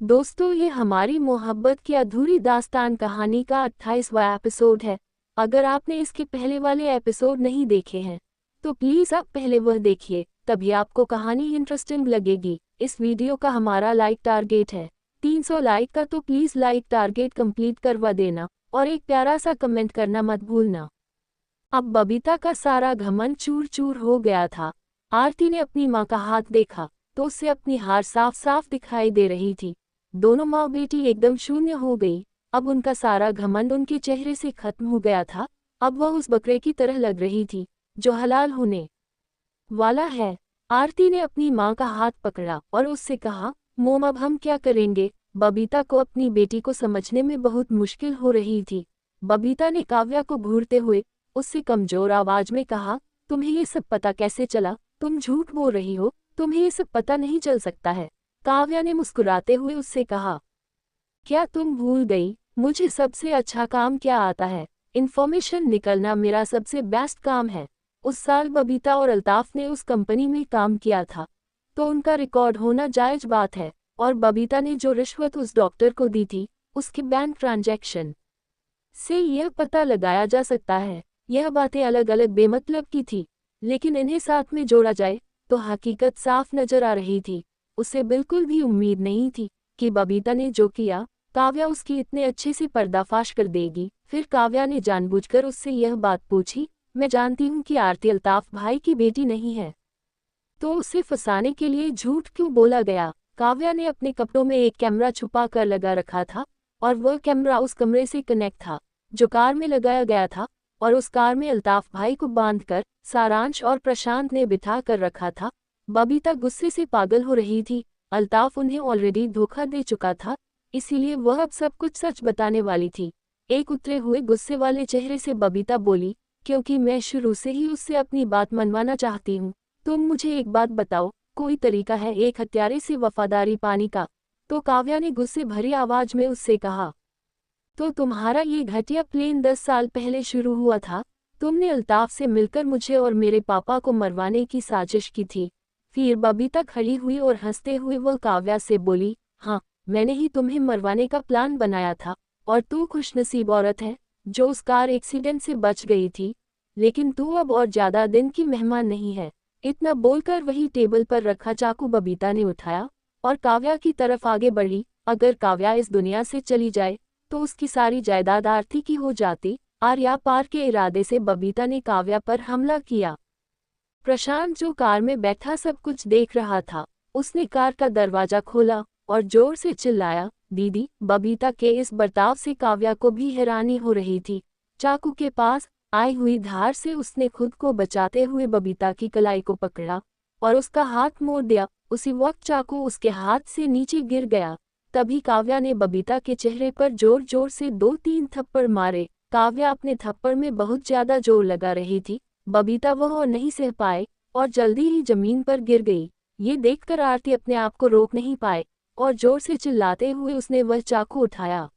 दोस्तों, ये हमारी मोहब्बत की अधूरी दास्तान कहानी का 28वां एपिसोड है। अगर आपने इसके पहले वाले एपिसोड नहीं देखे हैं तो प्लीज़ आप पहले वह देखिए, तभी आपको कहानी इंटरेस्टिंग लगेगी। इस वीडियो का हमारा लाइक टारगेट है 300 लाइक का, तो प्लीज़ लाइक टारगेट कंप्लीट करवा देना और एक प्यारा सा कमेंट करना मत भूलना। अब बबीता का सारा घमंड चूर चूर हो गया था। आरती ने अपनी माँ का हाथ देखा तो उससे अपनी हार साफ साफ दिखाई दे रही थी। दोनों माँ बेटी एकदम शून्य हो गई। अब उनका सारा घमंड उनके चेहरे से खत्म हो गया था। अब वह उस बकरे की तरह लग रही थी जो हलाल होने वाला है। आरती ने अपनी माँ का हाथ पकड़ा और उससे कहा, मोम अब हम क्या करेंगे? बबीता को अपनी बेटी को समझने में बहुत मुश्किल हो रही थी। बबीता ने काव्या को घूरते हुए उससे कमजोर आवाज में कहा, तुम्हें ये सब पता कैसे चला? तुम झूठ बोल रही हो, तुम्हें ये सब पता नहीं चल सकता है। काव्या ने मुस्कुराते हुए उससे कहा, क्या तुम भूल गई मुझे सबसे अच्छा काम क्या आता है? इन्फॉर्मेशन निकलना मेरा सबसे बेस्ट काम है। उस साल बबीता और अल्ताफ ने उस कंपनी में काम किया था तो उनका रिकॉर्ड होना जायज बात है। और बबीता ने जो रिश्वत उस डॉक्टर को दी थी उसके बैंक ट्रांजैक्शन से यह पता लगाया जा सकता है। यह बातें अलग अलग बेमतलब की थी, लेकिन इन्हें साथ में जोड़ा जाए तो हकीकत साफ नजर आ रही थी। उसे बिल्कुल भी उम्मीद नहीं थी कि बबीता ने जो किया काव्या उसकी इतने अच्छे से पर्दाफाश कर देगी। फिर काव्या ने जानबूझकर उससे यह बात पूछी, मैं जानती हूँ कि आरती अल्ताफ भाई की बेटी नहीं है, तो उसे फंसाने के लिए झूठ क्यों बोला गया? काव्या ने अपने कपड़ों में एक कैमरा छुपा कर लगा रखा था और वह कैमरा उस कमरे से कनेक्ट था जो कार में लगाया गया था, और उस कार में अल्ताफ भाई को बांधकर सारांश और प्रशांत ने बिठा कर रखा था। बबीता गुस्से से पागल हो रही थी। अल्ताफ उन्हें ऑलरेडी धोखा दे चुका था, इसीलिए वह अब सब कुछ सच बताने वाली थी। एक उतरे हुए गुस्से वाले चेहरे से बबीता बोली, क्योंकि मैं शुरू से ही उससे अपनी बात मनवाना चाहती हूँ। तुम मुझे एक बात बताओ, कोई तरीका है एक हत्यारे से वफादारी पाने का? तो काव्या ने गुस्से भरी आवाज में उससे कहा, तो तुम्हारा ये घटिया प्लान 10 साल पहले शुरू हुआ था। तुमने अल्ताफ से मिलकर मुझे और मेरे पापा को मरवाने की साजिश की थी। फिर बबीता खड़ी हुई और हंसते हुए वह काव्या से बोली, हाँ, मैंने ही तुम्हें मरवाने का प्लान बनाया था। और तू खुशनसीब औरत है जो उस कार एक्सीडेंट से बच गई थी, लेकिन तू अब और ज्यादा दिन की मेहमान नहीं है। इतना बोलकर वही टेबल पर रखा चाकू बबीता ने उठाया और काव्या की तरफ आगे बढ़ी। अगर काव्या इस दुनिया से चली जाए तो उसकी सारी जायदाद आरती की हो जाती। आर्या पार के इरादे से बबीता ने काव्या पर हमला किया। प्रशांत जो कार में बैठा सब कुछ देख रहा था, उसने कार का दरवाजा खोला और जोर से चिल्लाया, दीदी। बबीता के इस बर्ताव से काव्या को भी हैरानी हो रही थी। चाकू के पास आई हुई धार से उसने खुद को बचाते हुए बबीता की कलाई को पकड़ा और उसका हाथ मोड़ दिया। उसी वक्त चाकू उसके हाथ से नीचे गिर गया। तभी काव्या ने बबीता के चेहरे पर जोर जोर से 2-3 थप्पड़ मारे। काव्या अपने थप्पड़ में बहुत ज्यादा जोर लगा रही थी। बबीता वह और नहीं सह पाए और जल्दी ही जमीन पर गिर गई। ये देखकर आरती अपने आप को रोक नहीं पाए और जोर से चिल्लाते हुए उसने वह चाकू उठाया।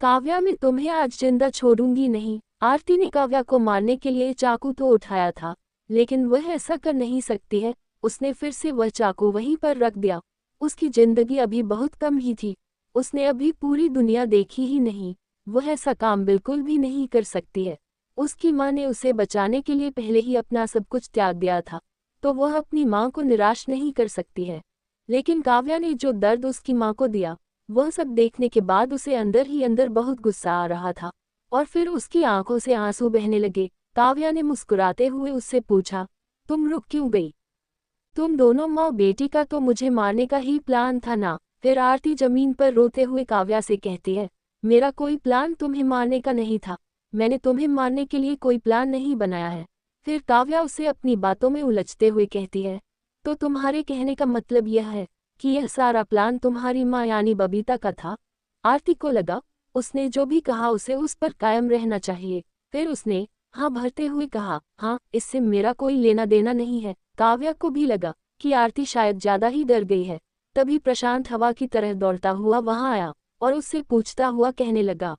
काव्या, मैं तुम्हें आज जिंदा छोड़ूंगी नहीं। आरती ने काव्या को मारने के लिए चाकू तो उठाया था, लेकिन वह ऐसा कर नहीं सकती है। उसने फिर से वह चाकू वहीं पर रख दिया। उसकी जिंदगी अभी बहुत कम ही थी, उसने अभी पूरी दुनिया देखी ही नहीं। वह ऐसा काम बिल्कुल भी नहीं कर सकती है। उसकी माँ ने उसे बचाने के लिए पहले ही अपना सब कुछ त्याग दिया था, तो वह अपनी माँ को निराश नहीं कर सकती है। लेकिन काव्या ने जो दर्द उसकी माँ को दिया, वह सब देखने के बाद उसे अंदर ही अंदर बहुत गुस्सा आ रहा था और फिर उसकी आंखों से आंसू बहने लगे। काव्या ने मुस्कुराते हुए उससे पूछा, तुम रुक क्यों गई? तुम दोनों माँ बेटी का तो मुझे मारने का ही प्लान था ना? फिर आरती जमीन पर रोते हुए काव्या से कहती है, मेरा कोई प्लान तुम्हें मारने का नहीं था। मैंने तुम्हें मारने के लिए कोई प्लान नहीं बनाया है। फिर काव्या उसे अपनी बातों में उलझते हुए कहती है, तो तुम्हारे कहने का मतलब यह है कि यह सारा प्लान तुम्हारी माँ यानी बबीता का था? आरती को लगा उसने जो भी कहा उसे उस पर कायम रहना चाहिए। फिर उसने हाँ भरते हुए कहा, हाँ, इससे मेरा कोई लेना देना नहीं है। काव्या को भी लगा कि आरती शायद ज्यादा ही डर गई है। तभी प्रशांत हवा की तरह दौड़ता हुआ वहां आया और उससे पूछता हुआ कहने लगा,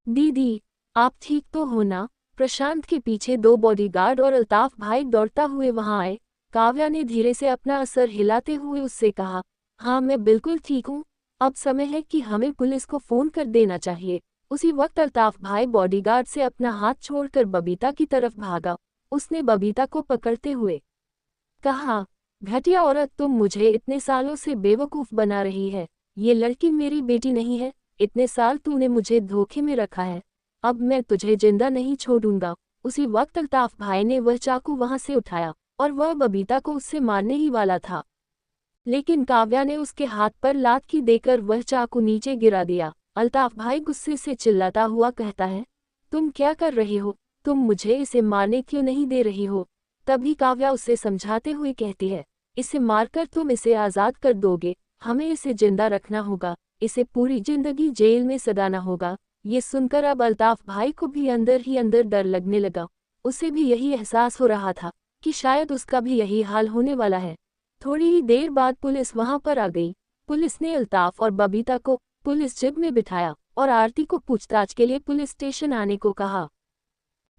दीदी, आप ठीक तो हो ना? प्रशांत के पीछे 2 बॉडीगार्ड और अल्ताफ भाई दौड़ता हुए वहां आए। काव्या ने धीरे से अपना असर हिलाते हुए उससे कहा, हाँ, मैं बिल्कुल ठीक हूँ। अब समय है कि हमें पुलिस को फोन कर देना चाहिए। उसी वक्त अल्ताफ भाई बॉडीगार्ड से अपना हाथ छोड़कर बबीता की तरफ भागा। उसने बबीता को पकड़ते हुए कहा, घटिया औरत, तुम मुझे इतने सालों से बेवकूफ बना रही है। ये लड़की मेरी बेटी नहीं है। इतने साल तूने मुझे धोखे में रखा है। अब मैं तुझे जिंदा नहीं छोड़ूंगा। उसी वक्त अल्ताफ भाई ने वह चाकू वहां से उठाया और वह बबीता को उससे मारने ही वाला था, लेकिन काव्या ने उसके हाथ पर लात देकर वह चाकू नीचे गिरा दिया। अल्ताफ भाई गुस्से से चिल्लाता हुआ कहता है, तुम क्या कर रही हो? तुम मुझे इसे मारने क्यों नहीं दे रही हो? तभी काव्या उसे समझाते हुए कहती है, इसे मारकर तुम इसे आज़ाद कर दोगे। हमें इसे जिंदा रखना होगा। इसे पूरी जिंदगी जेल में सदाना होगा। ये सुनकर अब अल्ताफ भाई को भी अंदर ही अंदर डर लगने लगा। उसे भी यही एहसास हो रहा था कि शायद उसका भी यही हाल होने वाला है। थोड़ी ही देर बाद पुलिस वहां पर आ गई। पुलिस ने अल्ताफ और बबीता को पुलिस जीप में बिठाया और आरती को पूछताछ के लिए पुलिस स्टेशन आने को कहा।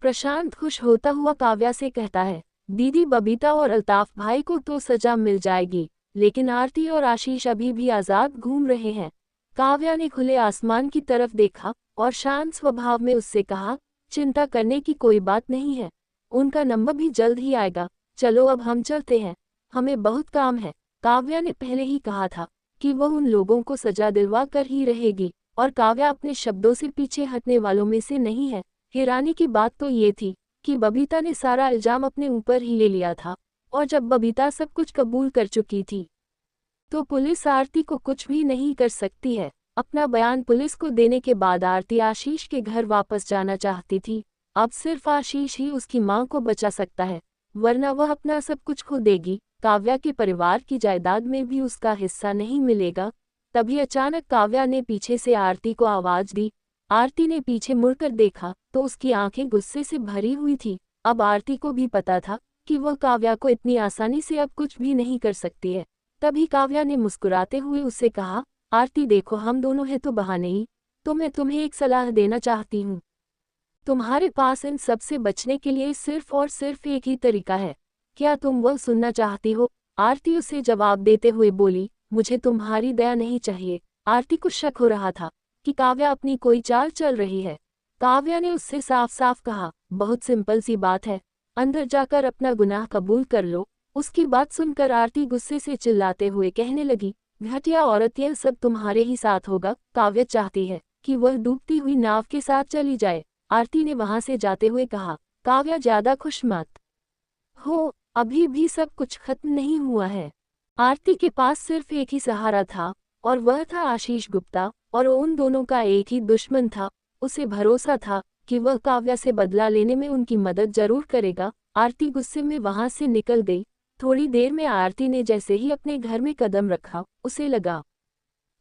प्रशांत खुश होता हुआ काव्या से कहता है, दीदी, बबीता और अल्ताफ भाई को तो सजा मिल जाएगी, लेकिन आरती और आशीष अभी भी आज़ाद घूम रहे हैं। काव्या ने खुले आसमान की तरफ देखा और शांत स्वभाव में उससे कहा, चिंता करने की कोई बात नहीं है। उनका नंबर भी जल्द ही आएगा। चलो अब हम चलते हैं, हमें बहुत काम है। काव्या ने पहले ही कहा था कि वह उन लोगों को सजा दिलवा कर ही रहेगी, और काव्या अपने शब्दों से पीछे हटने वालों में से नहीं है। हैरानी की बात तो ये थी कि बबीता ने सारा इल्जाम अपने ऊपर ही ले लिया था, और जब बबीता सब कुछ कबूल कर चुकी थी तो पुलिस आरती को कुछ भी नहीं कर सकती है। अपना बयान पुलिस को देने के बाद आरती आशीष के घर वापस जाना चाहती थी। अब सिर्फ आशीष ही उसकी मां को बचा सकता है, वरना वह अपना सब कुछ खो देगी। काव्या के परिवार की जायदाद में भी उसका हिस्सा नहीं मिलेगा। तभी अचानक काव्या ने पीछे से आरती को आवाज दी। आरती ने पीछे मुड़कर देखा तो उसकी आंखें गुस्से से भरी हुई थी। अब आरती को भी पता था कि वह काव्या को इतनी आसानी से अब कुछ भी नहीं कर सकती है। तभी काव्या ने मुस्कुराते हुए उससे कहा, आरती देखो, हम दोनों हैं तो बहाने ही, तो मैं तुम्हें एक सलाह देना चाहती हूँ। तुम्हारे पास इन सब से बचने के लिए सिर्फ और सिर्फ एक ही तरीका है। क्या तुम वह सुनना चाहती हो? आरती उसे जवाब देते हुए बोली, मुझे तुम्हारी दया नहीं चाहिए। आरती को शक हो रहा था कि काव्या अपनी कोई चाल चल रही है। काव्या ने उससे साफ साफ कहा, बहुत सिंपल सी बात है, अंदर जाकर अपना गुनाह कबूल कर लो। उसकी बात सुनकर आरती गुस्से से चिल्लाते हुए कहने लगी, घटिया औरत, यह सब तुम्हारे ही साथ होगा। काव्या चाहती है कि वह डूबती हुई नाव के साथ चली जाए। आरती ने वहां से जाते हुए कहा, काव्या ज्यादा खुश मत हो, अभी भी सब कुछ खत्म नहीं हुआ है। आरती के पास सिर्फ एक ही सहारा था, और वह था आशीष गुप्ता, और उन दोनों का एक ही दुश्मन था। उसे भरोसा था कि वह काव्या से बदला लेने में उनकी मदद जरूर करेगा। आरती गुस्से में वहां से निकल गई। थोड़ी देर में आरती ने जैसे ही अपने घर में कदम रखा, उसे लगा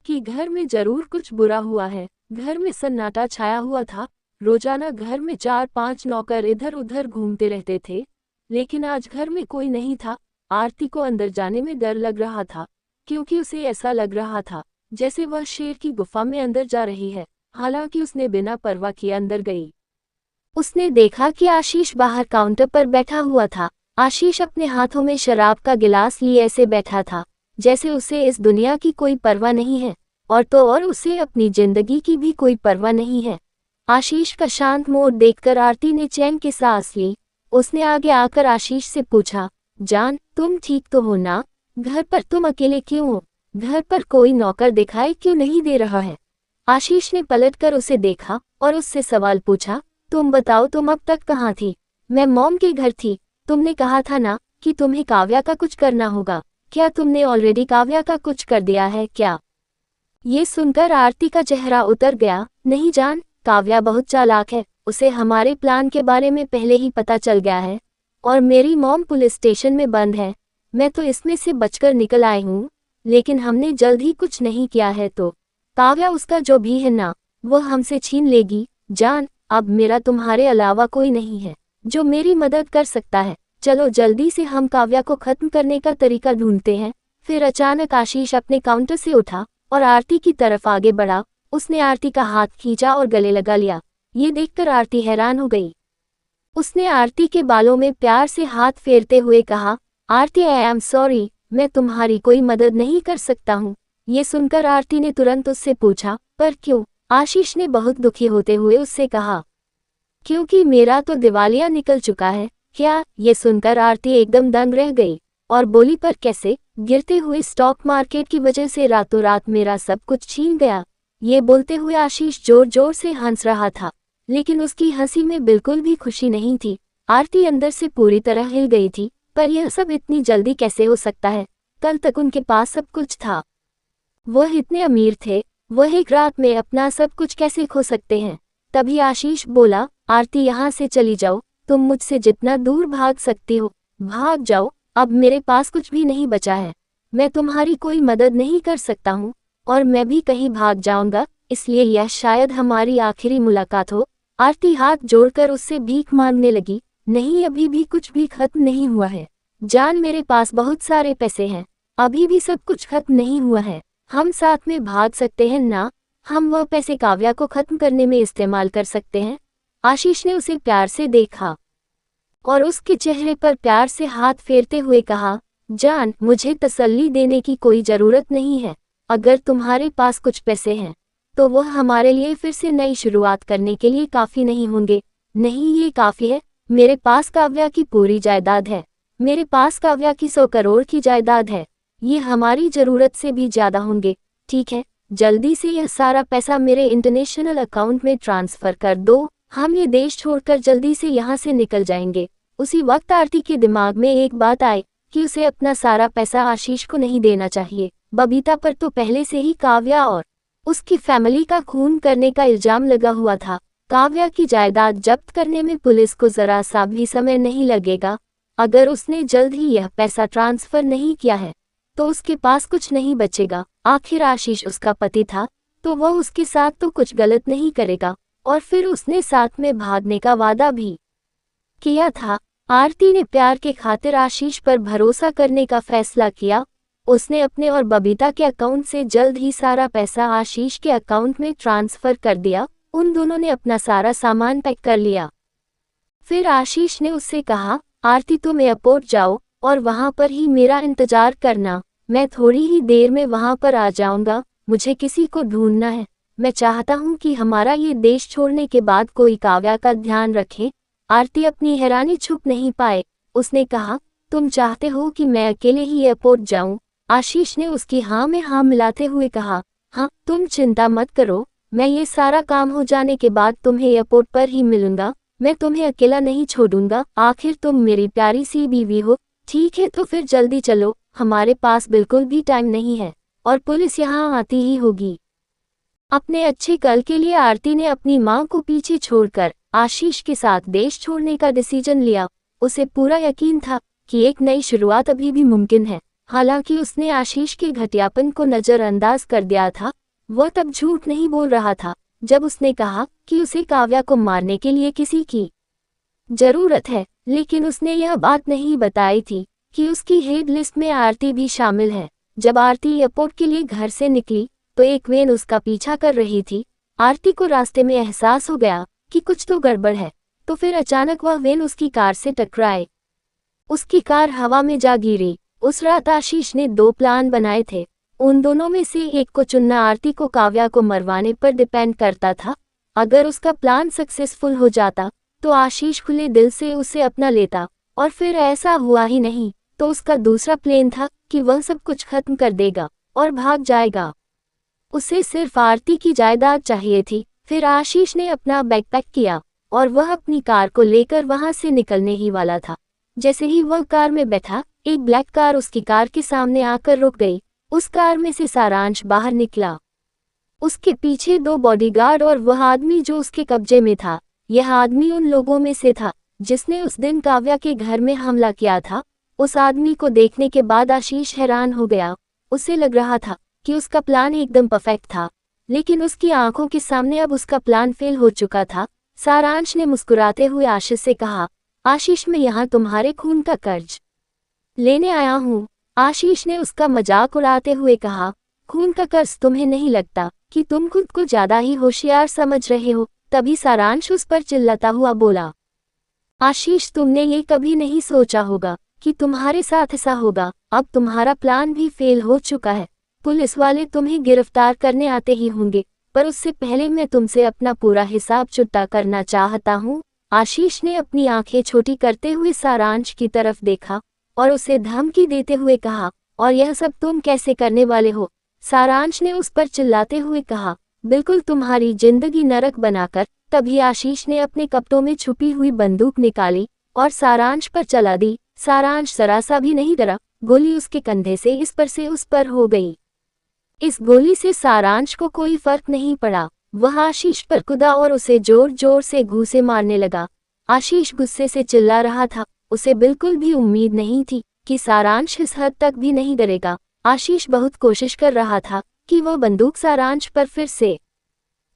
कि घर में जरूर कुछ बुरा हुआ है। घर में सन्नाटा छाया हुआ था। रोजाना घर में 4-5 नौकर इधर उधर घूमते रहते थे, लेकिन आज घर में कोई नहीं था। आरती को अंदर जाने में डर लग रहा था, क्योंकि उसे ऐसा लग रहा था जैसे वह शेर की गुफा में अंदर जा रही है। हालांकि उसने बिना परवाह किए अंदर गई। उसने देखा कि आशीष बाहर काउंटर पर बैठा हुआ था। आशीष अपने हाथों में शराब का गिलास लिए ऐसे बैठा था जैसे उसे इस दुनिया की कोई परवाह नहीं है, और तो और उसे अपनी जिंदगी की भी कोई परवाह नहीं है। आशीष का शांत मोड देखकर आरती ने चैन की सांस ली। उसने आगे आकर आशीष से पूछा, जान, तुम ठीक तो हो ना? घर पर तुम अकेले क्यों हो? घर पर कोई नौकर दिखाई क्यों नहीं दे रहा है? आशीष ने पलटकर उसे देखा और उससे सवाल पूछा, तुम बताओ, तुम अब तक कहाँ थी? मैं मॉम के घर थी। तुमने कहा था ना कि तुम्हें काव्या का कुछ करना होगा। क्या तुमने ऑलरेडी काव्या का कुछ कर दिया है क्या? ये सुनकर आरती का चेहरा उतर गया। नहीं जान, काव्या बहुत चालाक है। उसे हमारे प्लान के बारे में पहले ही पता चल गया है, और मेरी मॉम पुलिस स्टेशन में बंद है। मैं तो इसमें से बचकर निकल आई हूँ, लेकिन हमने जल्द ही कुछ नहीं किया है तो काव्या उसका जो भी है ना, वो हमसे छीन लेगी। जान, अब मेरा तुम्हारे अलावा कोई नहीं है जो मेरी मदद कर सकता है। चलो जल्दी से हम काव्या को खत्म करने का तरीका ढूंढते हैं। फिर अचानक आशीष अपने काउंटर से उठा और आरती की तरफ आगे बढ़ा। उसने आरती का हाथ खींचा और गले लगा लिया। ये देखकर आरती हैरान हो गई। उसने आरती के बालों में प्यार से हाथ फेरते हुए कहा, आरती, आई एम सॉरी, मैं तुम्हारी कोई मदद नहीं कर सकता हूँ। ये सुनकर आरती ने तुरंत उससे पूछा, पर क्यों? आशीष ने बहुत दुखी होते हुए उससे कहा, क्योंकि मेरा तो दिवालिया निकल चुका है। क्या? ये सुनकर आरती एकदम दंग रह गई और बोली, पर कैसे? गिरते हुए स्टॉक मार्केट की वजह से रातों रात मेरा सब कुछ छीन गया। ये बोलते हुए आशीष जोर जोर से हंस रहा था, लेकिन उसकी हंसी में बिल्कुल भी खुशी नहीं थी। आरती अंदर से पूरी तरह हिल गई थी, पर यह सब इतनी जल्दी कैसे हो सकता है? कल तक उनके पास सब कुछ था, वह इतने अमीर थे, वह एक रात में अपना सब कुछ कैसे खो सकते हैं? तभी आशीष बोला, आरती यहाँ से चली जाओ, तुम मुझसे जितना दूर भाग सकती हो भाग जाओ, अब मेरे पास कुछ भी नहीं बचा है, मैं तुम्हारी कोई मदद नहीं कर सकता हूँ और मैं भी कहीं भाग जाऊंगा, इसलिए यह शायद हमारी आखिरी मुलाकात हो। आरती हाथ जोड़कर उससे भीख मांगने लगी, नहीं, अभी भी कुछ भी खत्म नहीं हुआ है जान, मेरे पास बहुत सारे पैसे हैं, अभी भी सब कुछ खत्म नहीं हुआ है, हम साथ में भाग सकते हैं ना? हम वह पैसे काव्या को खत्म करने में इस्तेमाल कर सकते हैं। आशीष ने उसे प्यार से देखा और उसके चेहरे पर प्यार से हाथ फेरते हुए कहा, जान, मुझे तसल्ली देने की कोई जरूरत नहीं है, अगर तुम्हारे पास कुछ पैसे हैं तो वह हमारे लिए फिर से नई शुरुआत करने के लिए काफ़ी नहीं होंगे। नहीं, ये काफ़ी है, मेरे पास काव्या की पूरी जायदाद है, मेरे पास काव्या की 100 करोड़ की जायदाद है, ये हमारी ज़रूरत से भी ज़्यादा होंगे। ठीक है, जल्दी से यह सारा पैसा मेरे इंटरनेशनल अकाउंट में ट्रांसफ़र कर दो, हम ये देश छोड़कर जल्दी से यहाँ से निकल जाएंगे। उसी वक्त आरती के दिमाग में एक बात आई कि उसे अपना सारा पैसा आशीष को नहीं देना चाहिए। बबीता पर तो पहले से ही काव्या और उसकी फैमिली का खून करने का इल्जाम लगा हुआ था। काव्या की जायदाद जब्त करने में पुलिस को जरा सा भी समय नहीं लगेगा। अगर उसने जल्द ही यह पैसा ट्रांसफर नहीं किया है तो उसके पास कुछ नहीं बचेगा। आखिर आशीष उसका पति था, तो वह उसके साथ तो कुछ गलत नहीं करेगा, और फिर उसने साथ में भागने का वादा भी किया था। आरती ने प्यार के खातिर आशीष पर भरोसा करने का फैसला किया। उसने अपने और बबीता के अकाउंट से जल्द ही सारा पैसा आशीष के अकाउंट में ट्रांसफर कर दिया। उन दोनों ने अपना सारा सामान पैक कर लिया। फिर आशीष ने उससे कहा, आरती, तुम एयरपोर्ट जाओ और वहां पर ही मेरा इंतजार करना, मैं थोड़ी ही देर में वहां पर आ जाऊंगा, मुझे किसी को ढूंढना है, मैं चाहता हूं कि हमारा ये देश छोड़ने के बाद कोई काव्या का ध्यान रखे। आरती अपनी हैरानी छुप नहीं पाए, उसने कहा, तुम चाहते हो कि मैं अकेले ही एयरपोर्ट जाऊं? आशीष ने उसकी हाँ में हाँ मिलाते हुए कहा, हाँ, तुम चिंता मत करो, मैं ये सारा काम हो जाने के बाद तुम्हें एयरपोर्ट पर ही मिलूंगा, मैं तुम्हें अकेला नहीं छोड़ूंगा, आखिर तुम मेरी प्यारी सी बीवी हो। ठीक है, तो फिर जल्दी चलो, हमारे पास बिल्कुल भी टाइम नहीं है और पुलिस यहाँ आती ही होगी। अपने अच्छे कल के लिए आरती ने अपनी मां को पीछे छोड़कर आशीष के साथ देश छोड़ने का डिसीजन लिया। उसे पूरा यकीन था कि एक नई शुरुआत अभी भी मुमकिन है। हालांकि उसने आशीष के घटियापन को नज़रअंदाज कर दिया था। वह तब झूठ नहीं बोल रहा था जब उसने कहा कि उसे काव्या को मारने के लिए किसी की जरूरत है, लेकिन उसने यह बात नहीं बताई थी कि उसकी हेड लिस्ट में आरती भी शामिल है। जब आरती एयरपोर्ट के लिए घर से निकली तो एक वैन उसका पीछा कर रही थी। आरती को रास्ते में एहसास हो गया कि कुछ तो गड़बड़ है, तो फिर अचानक वह वैन उसकी कार से टकराए। उसकी कार हवा में जा गिरी। उस रात आशीष ने 2 प्लान बनाए थे, उन दोनों में से एक को चुनना आरती को काव्या को मरवाने पर डिपेंड करता था। अगर उसका प्लान सक्सेसफुल हो जाता तो आशीष खुले दिल से उसे अपना लेता, और फिर ऐसा हुआ ही नहीं तो उसका दूसरा प्लान था कि वह सब कुछ खत्म कर देगा और भाग जाएगा। उसे सिर्फ आरती की जायदाद चाहिए थी। फिर आशीष ने अपना बैग पैक किया और वह अपनी कार को लेकर वहां से निकलने ही वाला था। जैसे ही वह कार में बैठा, एक ब्लैक कार उसकी कार के सामने आकर रुक गई। उस कार में से सारांश बाहर निकला, उसके पीछे 2 बॉडीगार्ड और वह आदमी जो उसके कब्जे में था। यह आदमी उन लोगों में से था जिसने उस दिन काव्या के घर में हमला किया था। उस आदमी को देखने के बाद आशीष हैरान हो गया। उसे लग रहा था कि उसका प्लान एकदम परफेक्ट था, लेकिन उसकी आंखों के सामने अब उसका प्लान फेल हो चुका था। सारांश ने मुस्कुराते हुए आशीष से कहा, आशीष, मैं यहाँ तुम्हारे खून का कर्ज लेने आया हूँ। आशीष ने उसका मजाक उड़ाते हुए कहा, खून का कर्ज तुम्हें नहीं लगता कि तुम खुद को ज्यादा ही होशियार समझ रहे हो? तभी सारांश उस पर चिल्लाता हुआ बोला, आशीष, तुमने ये कभी नहीं सोचा होगा कि तुम्हारे साथ ऐसा होगा। अब तुम्हारा प्लान भी फेल हो चुका है, पुलिस वाले तुम्हें गिरफ्तार करने आते ही होंगे, पर उससे पहले मैं तुमसे अपना पूरा हिसाब चुकता करना चाहता हूँ। आशीष ने अपनी आंखें छोटी करते हुए सारांश की तरफ देखा और उसे धमकी देते हुए कहा, और यह सब तुम कैसे करने वाले हो? सारांश ने उस पर चिल्लाते हुए कहा, बिल्कुल तुम्हारी जिंदगी नरक बनाकर। तभी आशीष ने अपने कपड़ों में छुपी हुई बंदूक निकाली और सारांश पर चला दी। सारांश जरा सा भी नहीं डरा, गोली उसके कंधे से इस पर से उस पर हो गई। इस गोली से सारांश को कोई फर्क नहीं पड़ा। वह आशीष पर कूदा और उसे जोर जोर से घूंसे मारने लगा। आशीष गुस्से से चिल्ला रहा था, उसे बिल्कुल भी उम्मीद नहीं थी कि सारांश इस हद तक भी नहीं डरेगा। आशीष बहुत कोशिश कर रहा था कि वह बंदूक सारांश पर फिर से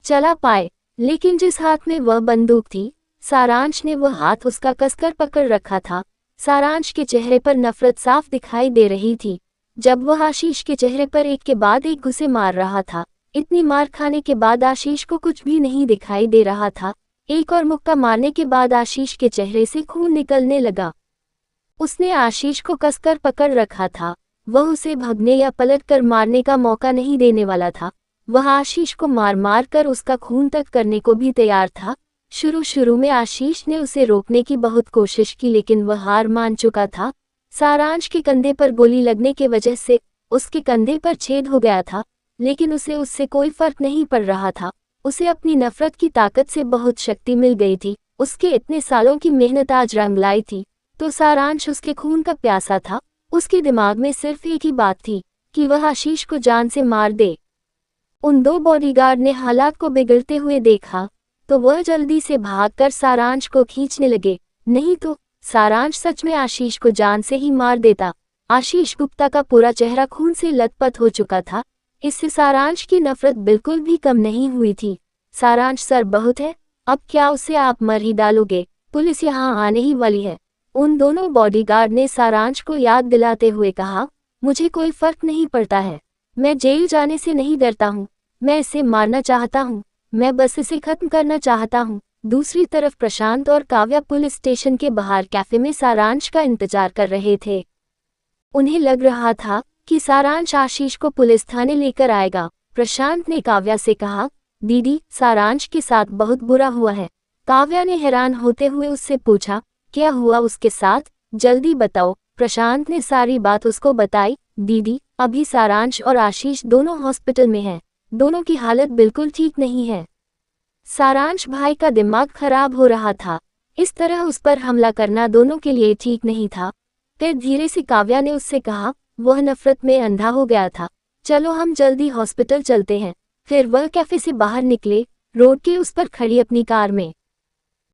चला पाए, लेकिन जिस हाथ में वह बंदूक थी, सारांश ने वह हाथ उसका कसकर पकड़ रखा था। सारांश के चेहरे पर नफरत साफ दिखाई दे रही थी जब वह आशीष के चेहरे पर एक के बाद एक घुसे मार रहा था। इतनी मार खाने के बाद आशीष को कुछ भी नहीं दिखाई दे रहा था। एक और मुक्का मारने के बाद आशीष के चेहरे से खून निकलने लगा। उसने आशीष को कसकर पकड़ रखा था। वह उसे भगने या पलटकर मारने का मौका नहीं देने वाला था। वह आशीष को मार मार कर उसका खून तक करने को भी तैयार था। शुरू में आशीष ने उसे रोकने की बहुत कोशिश की, लेकिन वह हार मान चुका था। सारांश के कंधे पर गोली लगने की वजह से उसके कंधे पर छेद हो गया था, लेकिन उसे उससे कोई फर्क नहीं पड़ रहा था। उसे अपनी नफरत की ताकत से बहुत शक्ति मिल गई थी। उसके इतने सालों की मेहनत आज रंग लाई थी। तो सारांश उसके खून का प्यासा था। उसके दिमाग में सिर्फ एक ही बात थी कि वह आशीष को जान से मार दे। उन दो बॉडीगार्ड ने हालात को बिगड़ते हुए देखा तो वह जल्दी से भागकर सारांश को खींचने लगे, नहीं तो सारांश सच में आशीष को जान से ही मार देता। आशीष गुप्ता का पूरा चेहरा खून से लथपथ हो चुका था। इससे सारांश की नफरत बिल्कुल भी कम नहीं हुई थी। सारांश सर बहुत है, अब क्या उसे आप मर ही डालोगे? पुलिस यहाँ आने ही वाली है। उन दोनों बॉडीगार्ड ने सारांश को याद दिलाते हुए कहा, मुझे कोई फर्क नहीं पड़ता है। मैं जेल जाने से नहीं डरता हूँ। मैं इसे मारना चाहता हूँ। मैं बस इसे खत्म करना चाहता हूँ। दूसरी तरफ प्रशांत और काव्या पुलिस स्टेशन के बाहर कैफे में सारांश का इंतजार कर रहे थे। उन्हें लग रहा था कि सारांश आशीष को पुलिस थाने लेकर आएगा। प्रशांत ने काव्या से कहा, दीदी, सारांश के साथ बहुत बुरा हुआ है। काव्या ने हैरान होते हुए उससे पूछा, क्या हुआ उसके साथ? जल्दी बताओ। प्रशांत ने सारी बात उसको बताई। दीदी, अभी सारांश और आशीष दोनों हॉस्पिटल में हैं। दोनों की हालत बिल्कुल ठीक नहीं है। सारांश भाई का दिमाग खराब हो रहा था। इस तरह उस पर हमला करना दोनों के लिए ठीक नहीं था। फिर धीरे से काव्या ने उससे कहा, वह नफरत में अंधा हो गया था। चलो हम जल्दी हॉस्पिटल चलते हैं। फिर वह कैफे से बाहर निकले। रोड के उस पर खड़ी अपनी कार में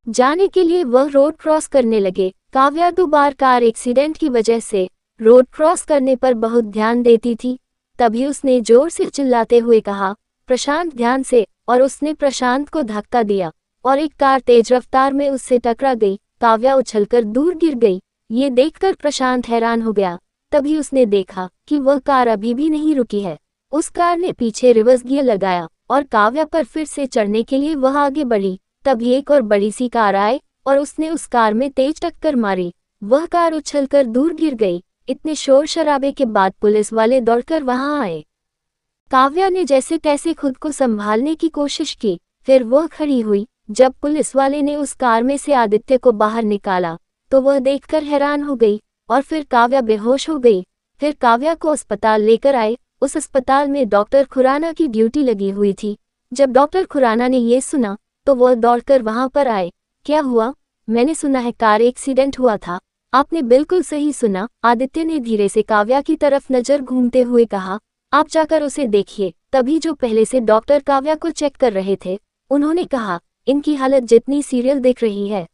जाने के लिए वह रोड क्रॉस करने लगे। काव्या 2 बार कार एक्सीडेंट की वजह से रोड क्रॉस करने पर बहुत ध्यान देती थी। तभी उसने जोर से चिल्लाते हुए कहा, प्रशांत ध्यान से, और उसने प्रशांत को धक्का दिया और एक कार तेज रफ्तार में उससे टकरा गई। काव्या उछलकर दूर गिर गई। ये देखकर प्रशांत हैरान हो गया। तभी उसने देखा कि वह कार अभी भी नहीं रुकी है। उस कार ने पीछे रिवर्स गियर लगाया और काव्या पर फिर से चढ़ने के लिए वह आगे बढ़ी। तभी एक और बड़ी सी कार आई और उसने उस कार में तेज टक्कर मारी। वह कार उछलकर दूर गिर गई। इतने शोर शराबे के बाद पुलिस वाले दौड़कर वहां आए। काव्या ने जैसे तैसे खुद को संभालने की कोशिश की। फिर वह खड़ी हुई। जब पुलिस वाले ने उस कार में से आदित्य को बाहर निकाला तो वह देखकर हैरान हो गई और फिर काव्या बेहोश हो गई। फिर काव्या को अस्पताल लेकर आए। उस अस्पताल में डॉक्टर खुराना की ड्यूटी लगी हुई थी। जब डॉक्टर खुराना ने ये सुना तो वह दौड़कर वहां पर आए। क्या हुआ? मैंने सुना है कार एक्सीडेंट हुआ था। आपने बिल्कुल सही सुना, आदित्य ने धीरे से काव्या की तरफ नजर घूमते हुए कहा। आप जाकर उसे देखिए। तभी जो पहले से डॉक्टर काव्या को चेक कर रहे थे, उन्होंने कहा, इनकी हालत जितनी सीरियल दिख रही है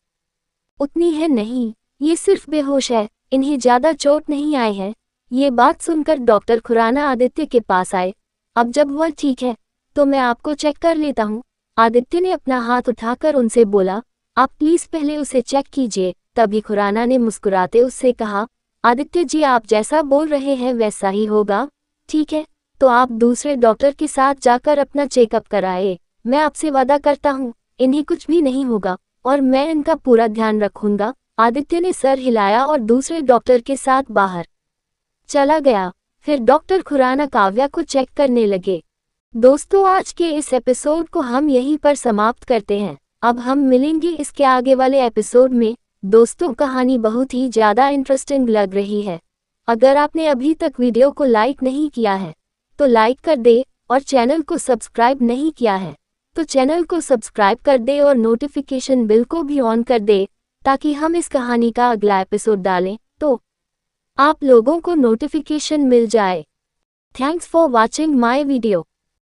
उतनी है नहीं, ये सिर्फ बेहोश है, इन्हें ज्यादा चोट नहीं आई है। ये बात सुनकर डॉक्टर खुराना आदित्य के पास आए। अब जब वह ठीक है तो मैं आपको चेक कर लेता हूँ। आदित्य ने अपना हाथ उठाकर उनसे बोला, आप प्लीज पहले उसे चेक कीजिए। तभी खुराना ने मुस्कुराते उससे कहा, आदित्य जी, आप जैसा बोल रहे हैं वैसा ही होगा। ठीक है, तो आप दूसरे डॉक्टर के साथ जाकर अपना चेकअप कराए। मैं आपसे वादा करता हूँ इन्हें कुछ भी नहीं होगा और मैं इनका पूरा ध्यान रखूंगा। आदित्य ने सर हिलाया और दूसरे डॉक्टर के साथ बाहर चला गया। फिर डॉक्टर खुराना काव्या को चेक करने लगे। दोस्तों, आज के इस एपिसोड को हम यहीं पर समाप्त करते हैं। अब हम मिलेंगे इसके आगे वाले एपिसोड में। दोस्तों, कहानी बहुत ही ज़्यादा इंटरेस्टिंग लग रही है। अगर आपने अभी तक वीडियो को लाइक नहीं किया है तो लाइक कर दे, और चैनल को सब्सक्राइब नहीं किया है तो चैनल को सब्सक्राइब कर दे और नोटिफिकेशन बिल को भी ऑन कर दे, ताकि हम इस कहानी का अगला एपिसोड डालें तो आप लोगों को नोटिफिकेशन मिल जाए। Thanks for watching my video.